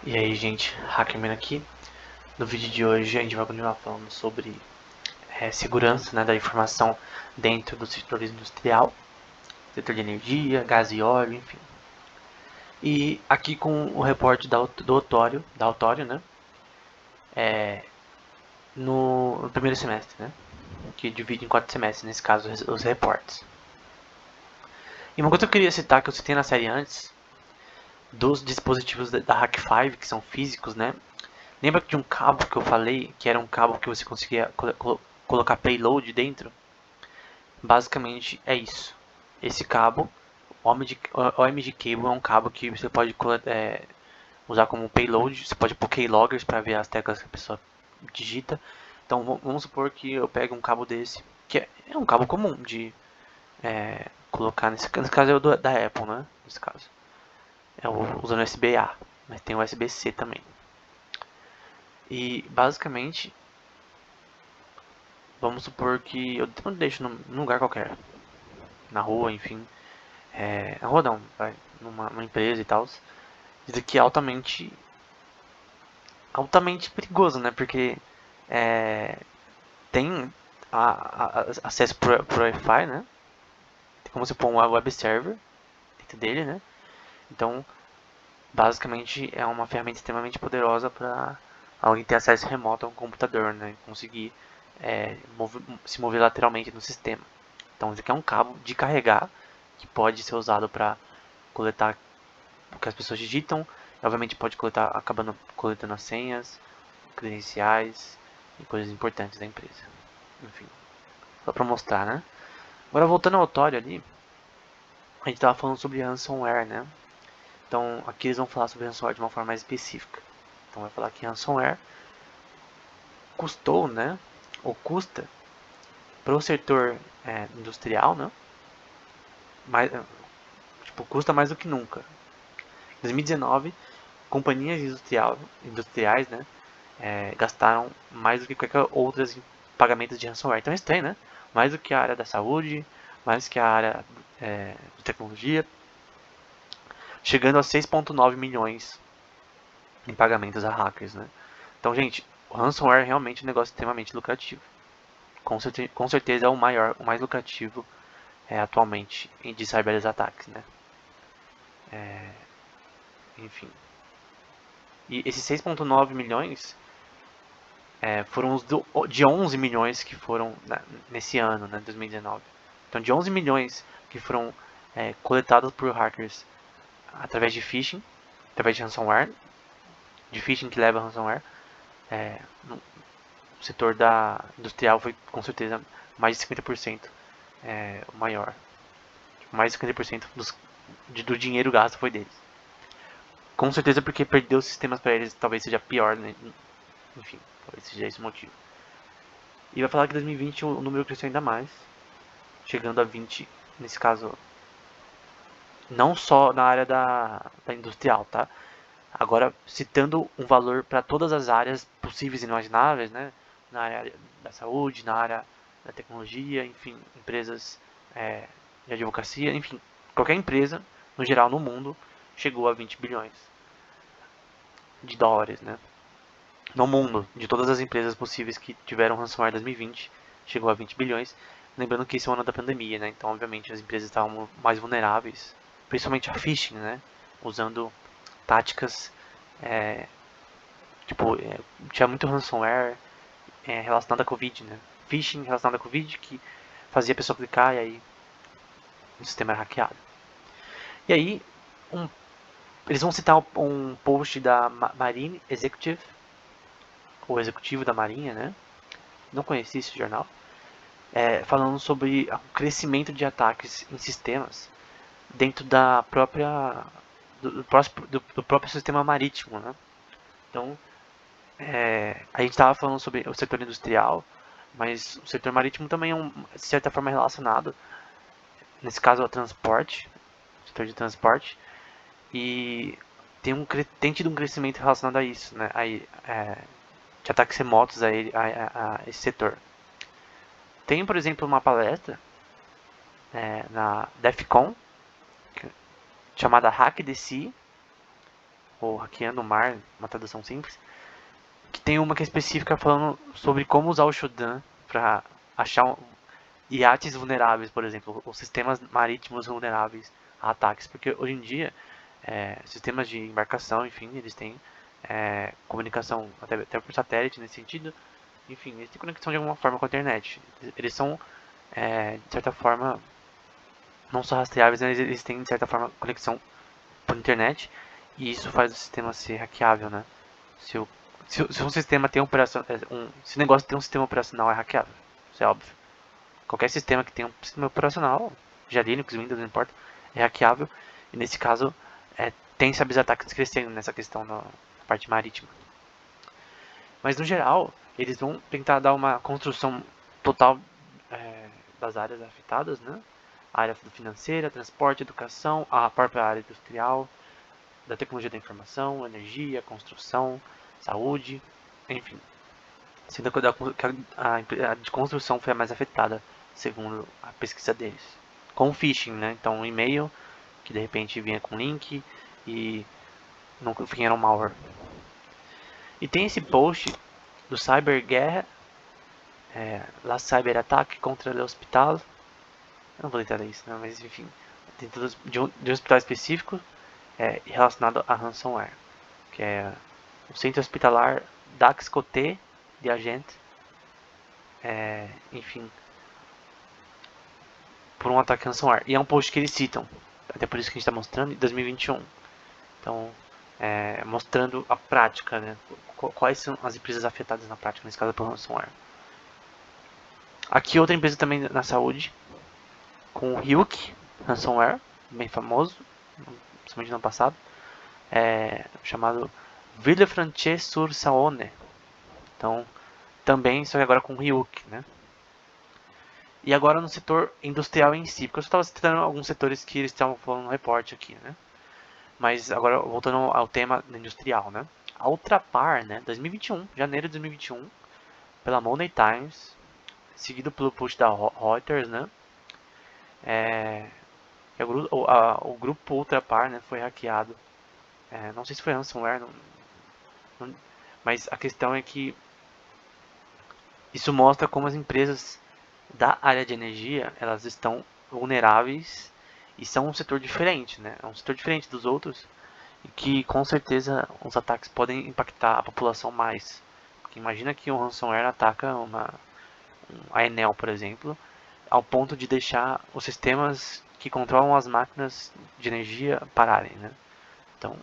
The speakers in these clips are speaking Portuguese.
E aí, gente, Hackerman aqui. No vídeo de hoje a gente vai continuar falando sobre segurança, né, da informação dentro do setor industrial, setor de energia, gás e óleo, enfim. E aqui com o reporte da Autório, né, no primeiro semestre, né, que divide em 4 semestres, nesse caso os reportes. E uma coisa que eu queria citar, que eu citei na série antes, dos dispositivos da Hack5, que são físicos, né. Lembra de um cabo que eu falei, que era um cabo que você conseguia colocar payload dentro? Basicamente é isso. Esse cabo, OMG Cable, é um cabo que você pode usar como payload. Você pode pôr keyloggers para ver as teclas que a pessoa digita. Então vamos supor que eu pego um cabo desse, que é um cabo comum de colocar, nesse caso é o da Apple, né? Nesse caso. Usando USB-A, mas tem USB-C também. E basicamente, vamos supor que eu deixo num lugar qualquer, na rua, enfim. Na rua não, vai, numa empresa e tal. Isso aqui é altamente perigoso, né? Porque é, tem acesso pro Wi-Fi, né? Tem como você pôr um web server dentro dele, né? Então, basicamente, é uma ferramenta extremamente poderosa para alguém ter acesso remoto a um computador, né? Conseguir se mover lateralmente no sistema. Então, isso aqui é um cabo de carregar que pode ser usado para coletar o que as pessoas digitam. E, obviamente pode acabando coletando as senhas, credenciais e coisas importantes da empresa. Enfim, só para mostrar, né? Agora voltando ao autório ali, a gente estava falando sobre ransomware, né? Então aqui eles vão falar sobre ransomware de uma forma mais específica. Então vai falar que ransomware custou, né? Ou custa para o setor industrial, né? Mais, tipo, custa mais do que nunca. Em 2019, companhias industriais, né? Gastaram mais do que qualquer outras pagamentos de ransomware. Então é estranho, né? Mais do que a área da saúde, mais que a área de tecnologia, chegando a 6,9 milhões em pagamentos a hackers, né? Então, gente, o ransomware é realmente um negócio extremamente lucrativo. Com certeza é o mais lucrativo atualmente de cyberataques, né? Enfim. E esses 6,9 milhões foram os de 11 milhões que foram nesse ano, né, 2019. Então, de 11 milhões que foram coletados por hackers através de phishing, através de ransomware, de phishing que leva a ransomware, no setor da industrial foi com certeza mais de 50% maior. Tipo, mais de 50% do dinheiro gasto foi deles. Com certeza porque perdeu os sistemas para eles talvez seja pior, né? Enfim, talvez seja esse o motivo. E vai falar que em 2020 o número cresceu ainda mais, chegando a 20, nesse caso, não só na área da industrial, tá? Agora, citando um valor para todas as áreas possíveis e imagináveis, né? Na área da saúde, na área da tecnologia, enfim, empresas de advocacia, enfim, qualquer empresa, no geral, no mundo, chegou a 20 bilhões de dólares, né? No mundo, de todas as empresas possíveis que tiveram ransomware em 2020, chegou a 20 bilhões. Lembrando que esse é o ano da pandemia, né? Então, obviamente, as empresas estavam mais vulneráveis, principalmente a phishing, né? Usando táticas, é, tipo, tinha muito ransomware relacionado à Covid, né? Phishing relacionado à Covid que fazia a pessoa clicar e aí o sistema era hackeado. E aí, eles vão citar um post da Marine Executive, o executivo da Marinha, né? Não conheci esse jornal. Falando sobre o crescimento de ataques em sistemas dentro da própria do próprio sistema marítimo, né? Então, a gente estava falando sobre o setor industrial, mas o setor marítimo também é de certa forma relacionado, nesse caso ao transporte, setor de transporte, e tem tido um crescimento relacionado a isso, né? De ataques remotos a esse setor. Tem, por exemplo, uma palestra na DEF CON chamada Hack the Sea, ou Hackeando o Mar, uma tradução simples, que tem uma que é específica falando sobre como usar o Shodan para achar iates vulneráveis, por exemplo, ou sistemas marítimos vulneráveis a ataques, porque hoje em dia sistemas de embarcação, enfim, eles têm comunicação até por satélite nesse sentido, enfim, eles têm conexão de alguma forma com a internet. Eles são, de certa forma, não só rastreáveis, mas eles têm, de certa forma, conexão por internet, e isso faz o sistema ser hackeável, né? Se, o, se um sistema tem se o negócio tem um sistema operacional, é hackeável, isso é óbvio. Qualquer sistema que tenha um sistema operacional, já Linux, Windows, não importa, é hackeável, e nesse caso, tem cyberataques crescendo nessa questão da parte marítima. Mas no geral, eles vão tentar dar uma construção total das áreas afetadas, né? A área financeira, transporte, educação, a própria área industrial, da tecnologia da informação, energia, construção, saúde, enfim. Sendo que a de construção foi a mais afetada, segundo a pesquisa deles. Com o phishing, né? Então, um e-mail que de repente vinha com link e no fim era um malware. E tem esse post do Cyberguerra, La Cyberattaque contra o hospital. Eu não vou tentar ler isso, né? Mas enfim, dentro de um hospital específico relacionado a ransomware, que é o Centro Hospitalar Dax-Côté de Agente, enfim, por um ataque ransomware. E é um post que eles citam, até por isso que a gente está mostrando, em 2021. Então, mostrando a prática, né? Quais são as empresas afetadas na prática, nesse caso, por ransomware. Aqui outra empresa também na saúde, com o Ryuk Ransomware, bem famoso, principalmente no ano passado, chamado Villefranche-sur-Saône. Então, também, só que agora com o Ryuk, né? E agora no setor industrial em si, porque eu só estava citando alguns setores que eles estavam falando no reporte aqui, né? Mas agora voltando ao tema industrial, né? A Ultrapar, né? 2021, janeiro de 2021, pela Money Times, seguido pelo post da Reuters, né? O grupo Ultrapar, né, foi hackeado. Não sei se foi ransomware, mas a questão é que isso mostra como as empresas da área de energia elas estão vulneráveis e são um setor diferente, né? É um setor diferente dos outros e que com certeza os ataques podem impactar a população mais. Porque imagina que um ransomware ataca a Enel, por exemplo, ao ponto de deixar os sistemas que controlam as máquinas de energia pararem, né? Então,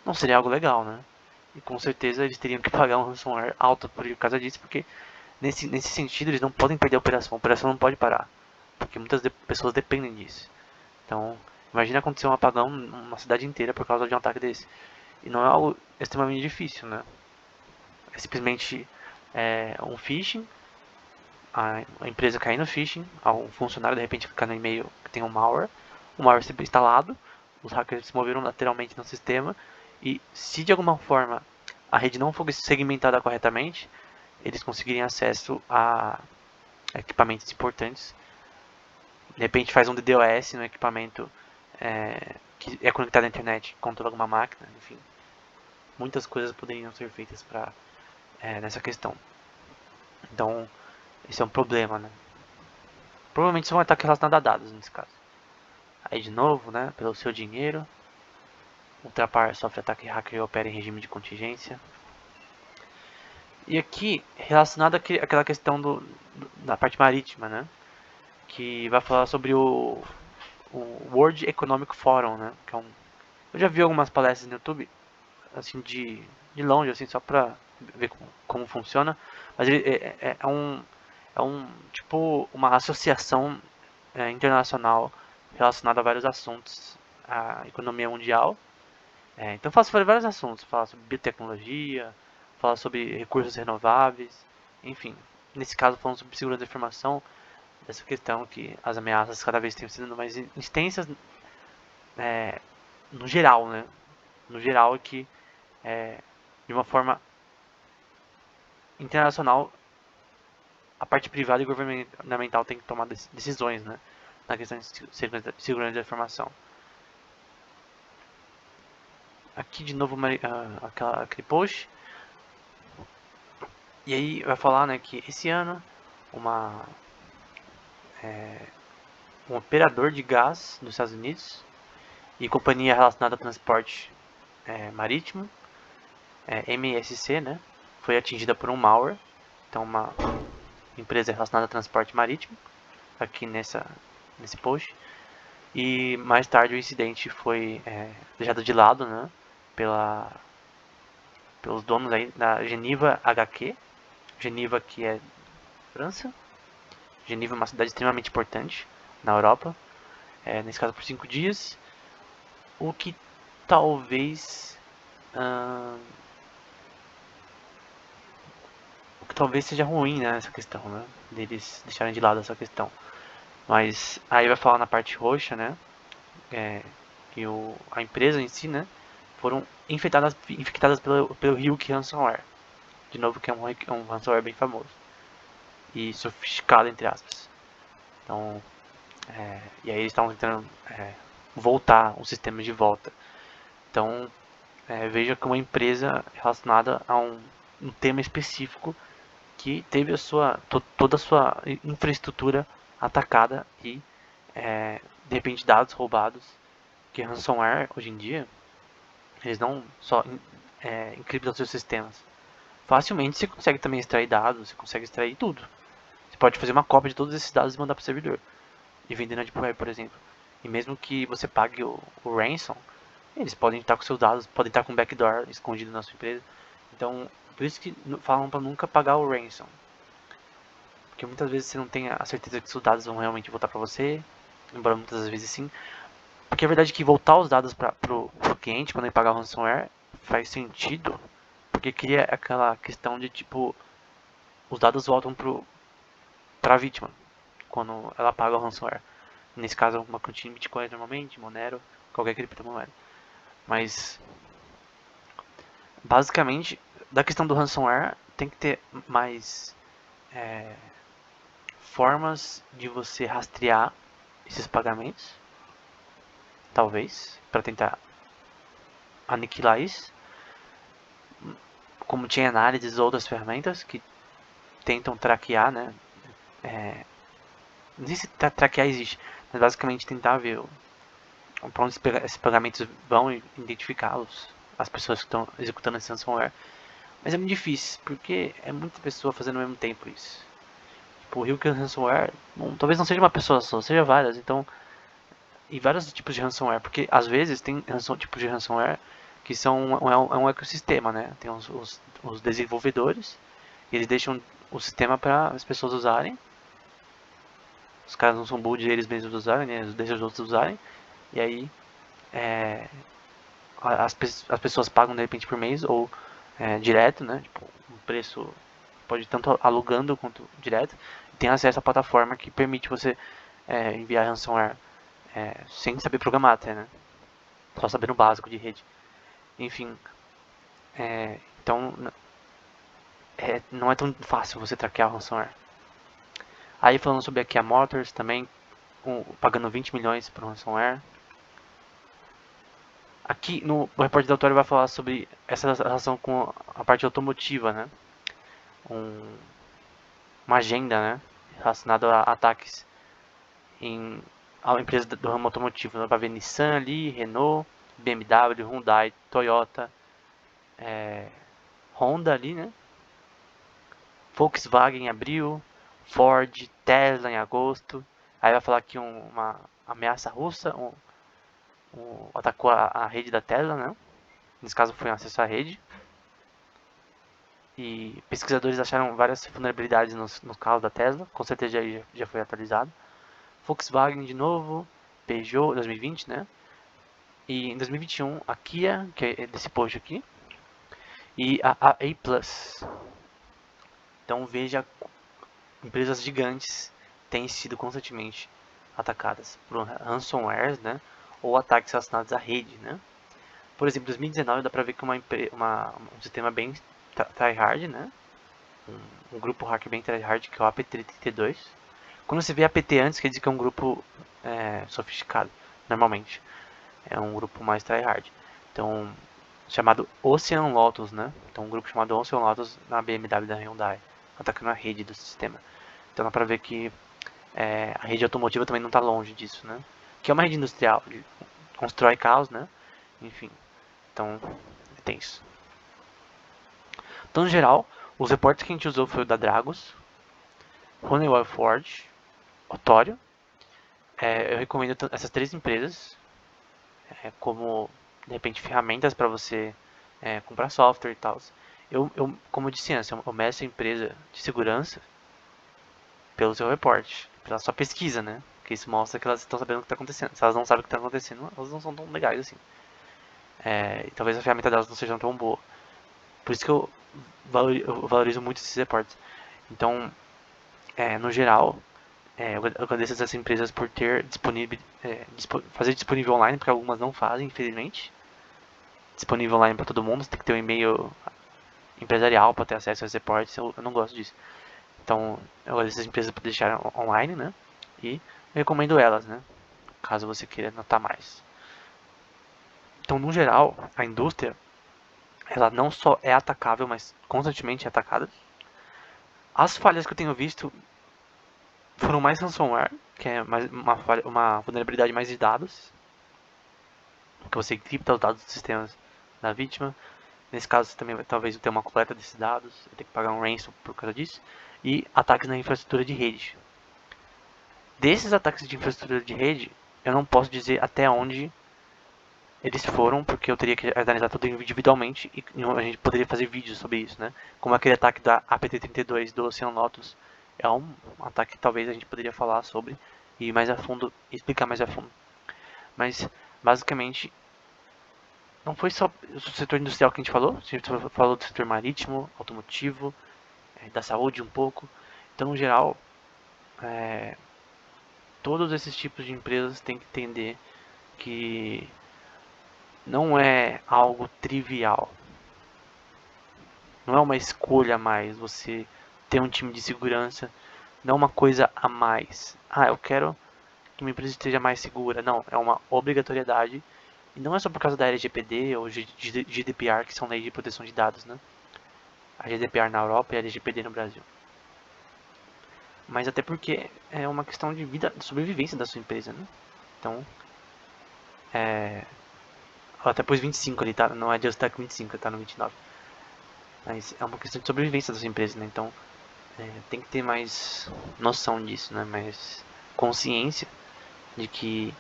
não seria algo legal, né? E com certeza eles teriam que pagar um ransomware alto por causa disso, porque nesse sentido eles não podem perder a operação não pode parar, porque muitas pessoas dependem disso. Então, imagina acontecer um apagão numa cidade inteira por causa de um ataque desse. E não é algo extremamente difícil, né? É simplesmente um phishing, a empresa cair no phishing, um funcionário de repente clicar no e-mail que tem um malware, o malware ser instalado, os hackers se moveram lateralmente no sistema e se de alguma forma a rede não for segmentada corretamente, eles conseguirem acesso a equipamentos importantes. De repente faz um DDoS no equipamento que é conectado à internet, controla alguma máquina, enfim. Muitas coisas poderiam ser feitas nessa questão. Então, esse é um problema, né? Provavelmente isso é um ataque relacionado a dados nesse caso. Aí de novo, né, pelo seu dinheiro, Ultrapar sofre ataque hacker e opera em regime de contingência. E aqui, relacionado àquela questão da parte marítima, né? Que vai falar sobre o World Economic Forum, né? Que eu já vi algumas palestras no YouTube, assim, de longe, assim, só pra ver como funciona. Mas ele tipo, uma associação internacional relacionada a vários assuntos, a economia mundial. Então fala sobre vários assuntos, fala sobre biotecnologia, fala sobre recursos renováveis, enfim. Nesse caso falando sobre segurança da informação, dessa questão que as ameaças cada vez têm sido mais extensas no geral, né? No geral que de uma forma internacional a parte privada e governamental tem que tomar decisões, né? Na questão de segurança da informação. aqui de novo aquele post. E aí vai falar, né, que esse ano um operador de gás nos Estados Unidos e companhia relacionada a transporte marítimo, MSC, né, foi atingida por um malware. Então uma empresa relacionada a transporte marítimo, aqui nesse post. E mais tarde o incidente foi deixado de lado, né, pelos donos aí da Geneva HQ. Geneva, que é França. Geneva é uma cidade extremamente importante na Europa. Nesse caso por 5 dias. O que talvez seja ruim, né, essa questão, né, deles deixarem de lado essa questão. Mas aí vai falar na parte roxa, né, que a empresa em si, né, foram infectadas pelo Ryuk Ransomware. De novo, que é um ransomware bem famoso e sofisticado, entre aspas. Então, e aí eles estão tentando voltar os sistemas de volta. Então, veja que uma empresa relacionada a um tema específico que teve toda a sua infraestrutura atacada e, de repente, dados roubados. Que ransomware, hoje em dia, eles não só encriptam seus sistemas. Facilmente você consegue também extrair dados, você consegue extrair tudo. Você pode fazer uma cópia de todos esses dados e mandar para o servidor. E vender na Deep Web, por exemplo. E mesmo que você pague o ransom, eles podem estar com seus dados, podem estar com um backdoor escondido na sua empresa. Então, por isso que falam para nunca pagar o ransom. Porque muitas vezes você não tem a certeza que seus dados vão realmente voltar para você, embora muitas das vezes sim. Porque a verdade é que voltar os dados para o cliente quando ele pagar o ransomware faz sentido, porque cria aquela questão de tipo, os dados voltam para a vítima quando ela paga o ransomware. Nesse caso, uma quantia em Bitcoin normalmente, Monero, qualquer criptomoeda. Mas, basicamente, da questão do ransomware, tem que ter mais formas de você rastrear esses pagamentos, talvez, para tentar aniquilar isso. Como tinha análises ou outras ferramentas que tentam traquear, né? Não sei se traquear existe, mas basicamente tentar ver para onde esses pagamentos vão e identificá-los, as pessoas que estão executando esse ransomware. Mas é muito difícil, porque é muita pessoa fazendo ao mesmo tempo isso. Tipo, o Ryuk Ransomware, talvez não seja uma pessoa só, seja várias, então... E vários tipos de ransomware, porque às vezes tem tipos de ransomware que são um ecossistema, né? Tem os desenvolvedores, e eles deixam o sistema para as pessoas usarem. Os caras não são burros de eles mesmos usarem, né? Eles deixam os outros usarem. E aí as pessoas pagam de repente por mês ou direto, né? Tipo, um preço pode ir tanto alugando quanto direto. E tem acesso à plataforma que permite você enviar ransomware sem saber programar até, né? Só sabendo o básico de rede. Enfim, então não é tão fácil você traquear o ransomware. Aí falando sobre aqui a Motors também, pagando 20 milhões por ransomware. Aqui no repórter da autora vai falar sobre essa relação com a parte automotiva, né? Uma agenda, né? Relacionada a ataques a empresas do ramo automotivo. Né? Vai ver Nissan ali, Renault, BMW, Hyundai, Toyota, Honda ali, né? Volkswagen em abril, Ford, Tesla em agosto. Aí vai falar aqui uma ameaça russa, atacou a rede da Tesla, né? Nesse caso foi um acesso à rede. E pesquisadores acharam várias vulnerabilidades nos carros da Tesla, com certeza já foi atualizado. Volkswagen de novo, Peugeot 2020, né? E em 2021 a Kia, que é desse post aqui, e a A+. Então veja, empresas gigantes têm sido constantemente atacadas por ransomwares, né? Ou ataques relacionados à rede, né? Por exemplo, em 2019 dá pra ver que um sistema bem tryhard, né? Um grupo hacker bem tryhard, que é o APT32. Quando você vê APT antes, quer dizer que é um grupo sofisticado, normalmente. É um grupo mais tryhard. Então, chamado Ocean Lotus, né? Então um grupo chamado Ocean Lotus na BMW da Hyundai, atacando a rede do sistema. Então dá pra ver que a rede automotiva também não está longe disso, né? Que é uma rede industrial, ele constrói carros, né? Enfim, então é tenso. Então, no geral, os reportes que a gente usou foi o da Dragos, Honeywell Ford, Otório. Eu recomendo essas três empresas como, de repente, ferramentas para você comprar software e tal. Como eu disse antes, eu meço a empresa de segurança pelo seu reporte, pela sua pesquisa, né? Porque isso mostra que elas estão sabendo o que está acontecendo. Se elas não sabem o que está acontecendo, elas não são tão legais assim. E talvez a ferramenta delas não seja tão boa. Por isso que eu valorizo muito esses reportes. Então, no geral, eu agradeço essas empresas por ter fazer disponível online, porque algumas não fazem, infelizmente. Disponível online para todo mundo, você tem que ter um e-mail empresarial para ter acesso aos reportes, eu não gosto disso. Então, eu agradeço essas empresas por deixarem online, né? E eu recomendo elas, né? Caso você queira notar mais. Então, no geral, a indústria, ela não só é atacável, mas constantemente é atacada. As falhas que eu tenho visto foram mais ransomware, que é mais uma vulnerabilidade mais de dados, que você encripta os dados dos sistemas da vítima. Nesse caso, você também vai talvez ter uma coleta desses dados, vai ter que pagar um ransom por causa disso. E ataques na infraestrutura de rede. Desses ataques de infraestrutura de rede, eu não posso dizer até onde eles foram, porque eu teria que analisar tudo individualmente e a gente poderia fazer vídeos sobre isso, né? Como aquele ataque da APT-32 do Ocean Lotus é um ataque que talvez a gente poderia falar sobre e mais a fundo, explicar mais a fundo. Mas basicamente não foi só o setor industrial que a gente falou do setor marítimo, automotivo, da saúde um pouco. Então, no geral, todos esses tipos de empresas têm que entender que não é algo trivial. Não é uma escolha a mais você ter um time de segurança. Não é uma coisa a mais. Eu quero que minha empresa esteja mais segura. Não, é uma obrigatoriedade. E não é só por causa da LGPD ou GDPR, que são leis de proteção de dados, né? A GDPR na Europa e a LGPD no Brasil. Mas até porque é uma questão de vida, de sobrevivência da sua empresa, né? Então, ela até pôs 25 ali, tá? Não é Just Stack 25, tá no 29. Mas é uma questão de sobrevivência da sua empresa, né? Então, tem que ter mais noção disso, né? Mais consciência de que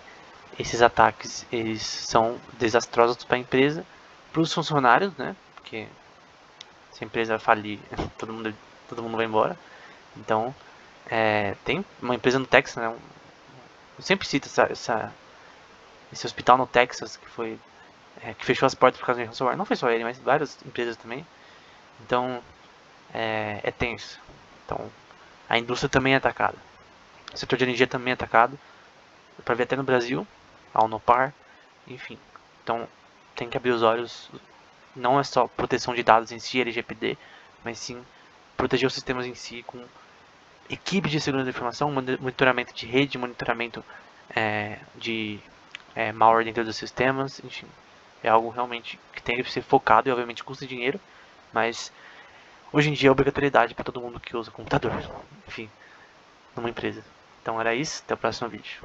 esses ataques eles são desastrosos para a empresa, para os funcionários, né? Porque se a empresa falir, todo mundo vai embora. Então, tem uma empresa no Texas, né? Eu sempre cito esse hospital no Texas que fechou as portas por causa de ransomware. Não foi só ele, mas várias empresas também. Então, é tenso. Então, a indústria também é atacada. O setor de energia também é atacado. Para ver até no Brasil, a Unopar, enfim. Então, tem que abrir os olhos. Não é só proteção de dados em si, LGPD, mas sim proteger os sistemas em si com equipe de segurança da informação, monitoramento de rede, monitoramento de malware dentro dos sistemas, enfim. É algo realmente que tem que ser focado e obviamente custa dinheiro, mas hoje em dia é obrigatoriedade para todo mundo que usa computador, enfim, numa empresa. Então era isso, até o próximo vídeo.